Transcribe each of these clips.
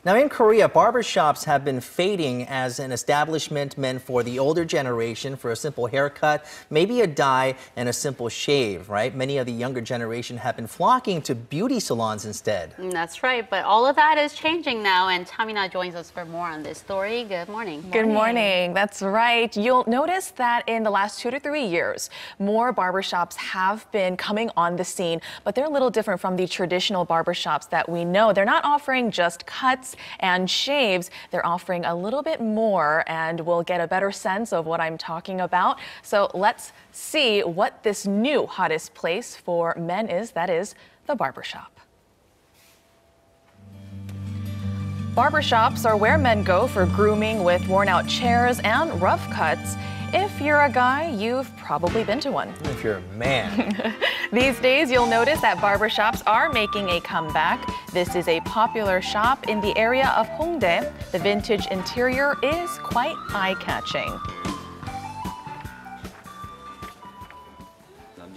Now in Korea, barbershops have been fading as an establishment meant for the older generation for a simple haircut, maybe a dye, and a simple shave, right? Many of the younger generation have been flocking to beauty salons instead. That's right, but all of that is changing now, and Tamina joins us for more on this story. Good morning. Good morning. That's right. You'll notice that in the last 2 to 3 years, more barbershops have been coming on the scene, but they're a little different from the traditional barbershops that we know. They're not offering just cuts and shaves. They're offering a little bit more, and we'll get a better sense of what I'm talking about. So let's see what this new hottest place for men is, that is the barbershop. Barbershops are where men go for grooming with worn-out chairs and rough cuts. If you're a guy, you've probably been to one. If you're a man. These days, you'll notice that barbershops are making a comeback. This is a popular shop in the area of Hongdae. The vintage interior is quite eye-catching.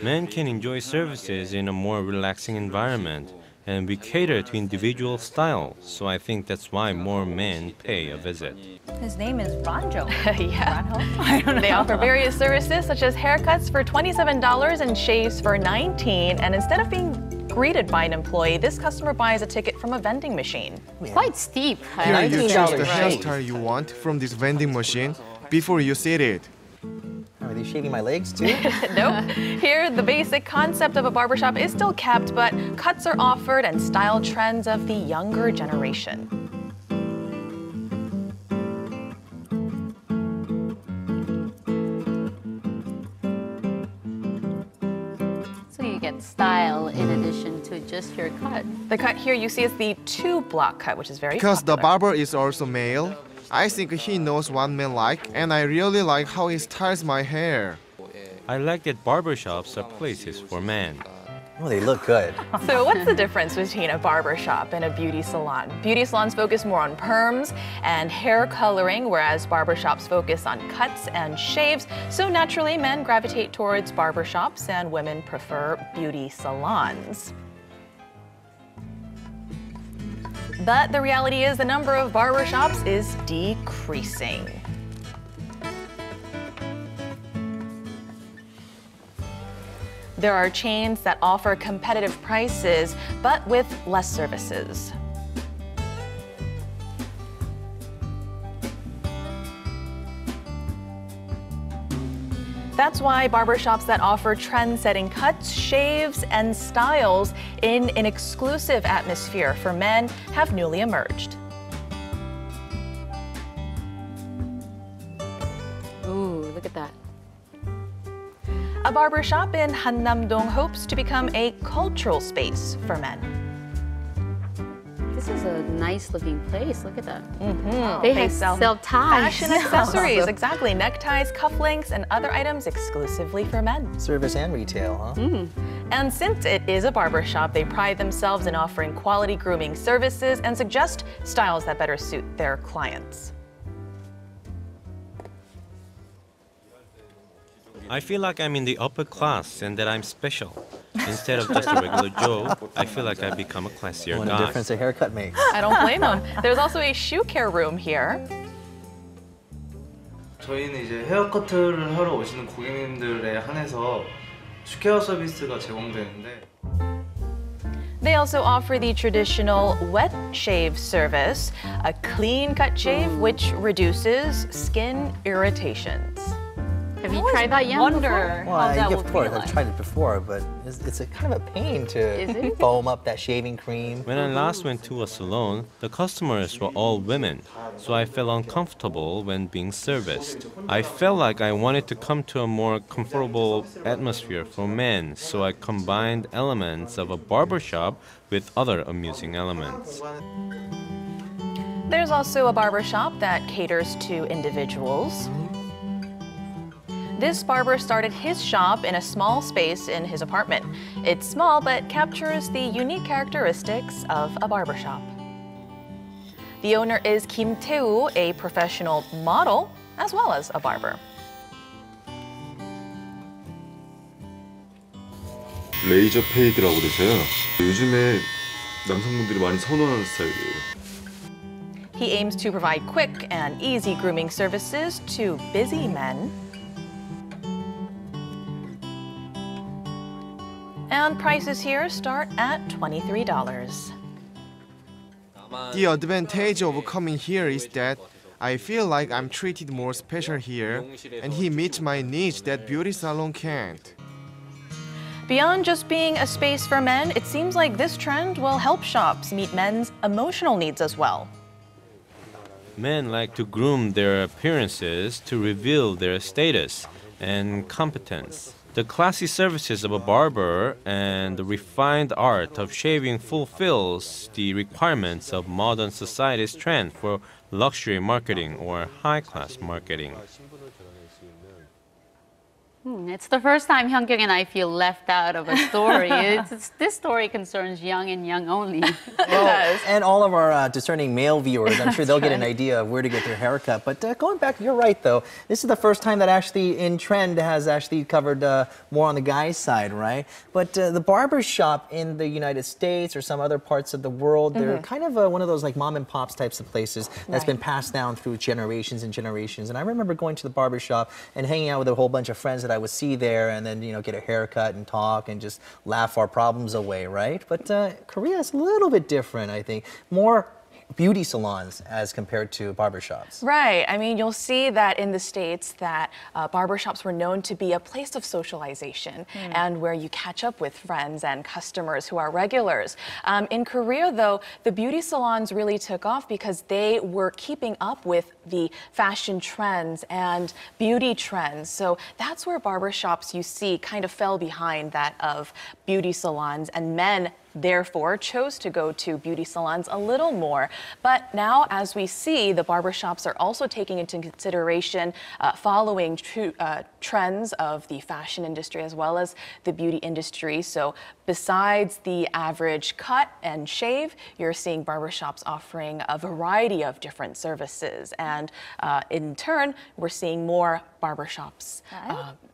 Men can enjoy services in a more relaxing environment, and we cater to individual style, so I think that's why more men pay a visit. His name is Ranjo. Yeah. I don't know. They offer various services such as haircuts for $27 and shaves for $19. And instead of being greeted by an employee, this customer buys a ticket from a vending machine. Quite steep. Here you choose the $19 hairstyle you want from this vending machine before you sit it. Are they shaving my legs too? Nope. Here, the basic concept of a barbershop is still kept, but cuts are offered and style trends of the younger generation. So you get style in addition to just your cut. The cut here you see is the 2-block cut, which is very Because the popular. barber is also male, I think he knows what men like, and I really like how he styles my hair. I like that barbershops are places for men. Oh, they look good. So what's the difference between a barbershop and a beauty salon? Beauty salons focus more on perms and hair coloring, whereas barbershops focus on cuts and shaves. So naturally, men gravitate towards barbershops and women prefer beauty salons. But the reality is the number of barbershops is decreasing. There are chains that offer competitive prices, but with less services. That's why barbershops that offer trend-setting cuts, shaves, and styles in an exclusive atmosphere for men have newly emerged. Ooh, look at that. A barbershop in Hannam-dong hopes to become a cultural space for men. This is a nice looking place. Look at that. Mm-hmm. They sell ties. Fashion accessories, exactly. Neckties, cufflinks, and other items exclusively for men. Service and retail, huh? And since it is a barbershop, they pride themselves in offering quality grooming services and suggest styles that better suit their clients. I feel like I'm in the upper class and that I'm special. Instead of just a regular Joe, I feel like I've become a classier What a guy. difference a haircut makes. I don't blame them. There's also a shoe care room here. 저희는 이제 헤어커트를 하러 오시는 고객님들에 한해서 슈케어 서비스가 제공되는데 They also offer the traditional wet shave service, a clean cut shave which reduces skin irritations. Have you tried that yet? Wonder Well, how that of would course, feel I've like. tried it before, but it's a kind of a pain Is to it? foam up that shaving cream. When I last went to a salon, the customers were all women, so I felt uncomfortable when being serviced. I felt like I wanted to come to a more comfortable atmosphere for men, so I combined elements of a barbershop with other amusing elements. There's also a barbershop that caters to individuals. This barber started his shop in a small space in his apartment. It's small, but captures the unique characteristics of a barbershop. The owner is Kim Tae-woo, a professional model, as well as a barber. 레이저 페이드라고 그러세요. 요즘에 남성분들이 많이 선호하는 스타일이에요. He aims to provide quick and easy grooming services to busy men. And prices here start at $23. The advantage of coming here is that I feel like I'm treated more special here, and he meets my needs that beauty salon can't. Beyond just being a space for men, it seems like this trend will help shops meet men's emotional needs as well. Men like to groom their appearances to reveal their status and competence. The classy services of a barber and the refined art of shaving fulfills the requirements of modern society's trend for luxury marketing or high-class marketing. It's the first time Hyunkyung and I feel left out of a story. This story concerns young and young only. Well, and all of our discerning male viewers, I'm sure they'll get an idea of where to get their haircut. But going back, you're right, though. This is the first time that actually in trend has actually covered more on the guy's side, right? But the barber shop in the United States or some other parts of the world, they're kind of one of those like mom and pops types of places that's been passed down through generations and generations. And I remember going to the barber shop and hanging out with a whole bunch of friends that I would see there, and then get a haircut and talk and just laugh our problems away, right? But Korea is a little bit different, I think. More beauty salons as compared to barbershops. Right. I mean, you'll see that in the States that barbershops were known to be a place of socialization and where you catch up with friends and customers who are regulars. In Korea, though, the beauty salons really took off because they were keeping up with the fashion trends and beauty trends. So that's where barbershops, you see, kind of fell behind that of beauty salons, and men therefore chose to go to beauty salons a little more. But now, as we see, the barbershops are also taking into consideration following trends of the fashion industry as well as the beauty industry. So besides the average cut and shave, you're seeing barbershops offering a variety of different services. And in turn, we're seeing more barbershops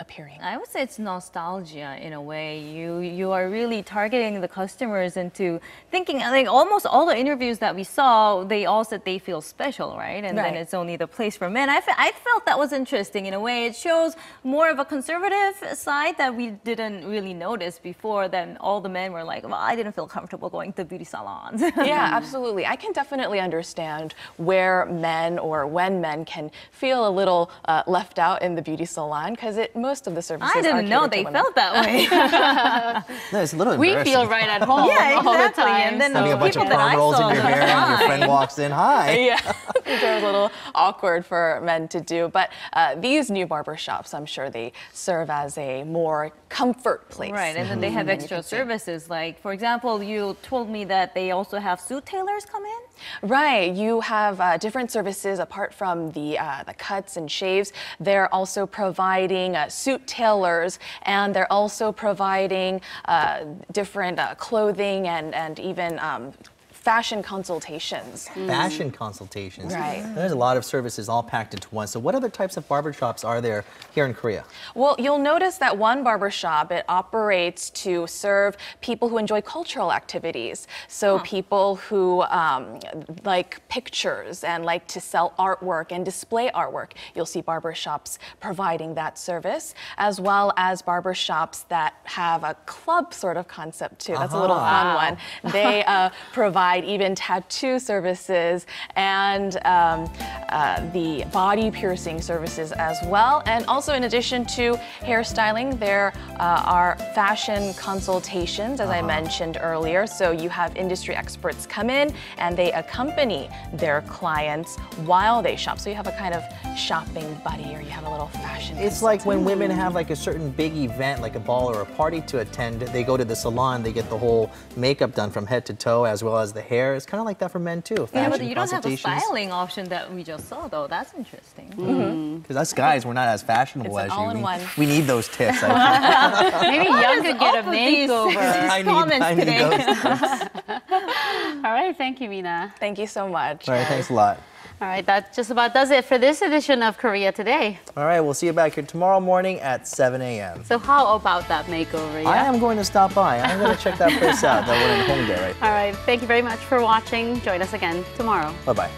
appearing. I would say it's nostalgia in a way. You are really targeting the customers into thinking, I think almost all the interviews that we saw, they all said they feel special, right? And then it's only the place for men. I felt that was interesting in a way. It shows more of a conservative side that we didn't really notice before. Then all the men were like, well, I didn't feel comfortable going to beauty salons. Yeah, absolutely. I can definitely understand where men or when men can feel a little left out in the beauty salon because most of the services I didn't know they felt that way. No, it's a little We embarrassing. feel right at home Yeah, all the exactly. time. And then Having a bunch of people that perm I rolls in saw your hair and your fine. friend walks in, hi. Yeah, these are a little awkward for men to do. But these new barbershops, I'm sure they serve as a more comfort place. Right, and then they have extra services. Like, for example, you told me that they also have suit tailors come in? Right, you have different services apart from the cuts and shaves. They're also providing suit tailors, and they're also providing different clothing and even fashion consultations. Fashion consultations. Right. There's a lot of services all packed into one. So what other types of barbershops are there here in Korea? Well, you'll notice that one barbershop, it operates to serve people who enjoy cultural activities. So people who like pictures and like to sell artwork and display artwork. You'll see barbershops providing that service, as well as barbershops that have a club sort of concept too. That's a little fun one. They provide even tattoo services and the body piercing services as well. And also, in addition to hairstyling, there are fashion consultations, as I mentioned earlier. So you have industry experts come in and they accompany their clients while they shop. So you have a kind of shopping buddy, or you have a little fashion. It's like when women have like a certain big event, like a ball or a party to attend, they go to the salon, they get the whole makeup done from head to toe, as well as the hair. It's kind of like that for men too. Yeah, but Fashion you don't have the consultations. styling option that we just saw, though. That's interesting. Because us guys, we're not as fashionable It's an as you. all-in-one. We need those tips. I think. Maybe Young could get a makeover. I need those tips. All right, thank you, Mina. Thank you so much. All right, thanks a lot. All right, that just about does it for this edition of Korea Today. All right, we'll see you back here tomorrow morning at 7 a.m. So how about that makeover, yeah? I am going to stop by. I'm going to check that place out. That one in Hongdae, right? All right, thank you very much for watching. Join us again tomorrow. Bye-bye.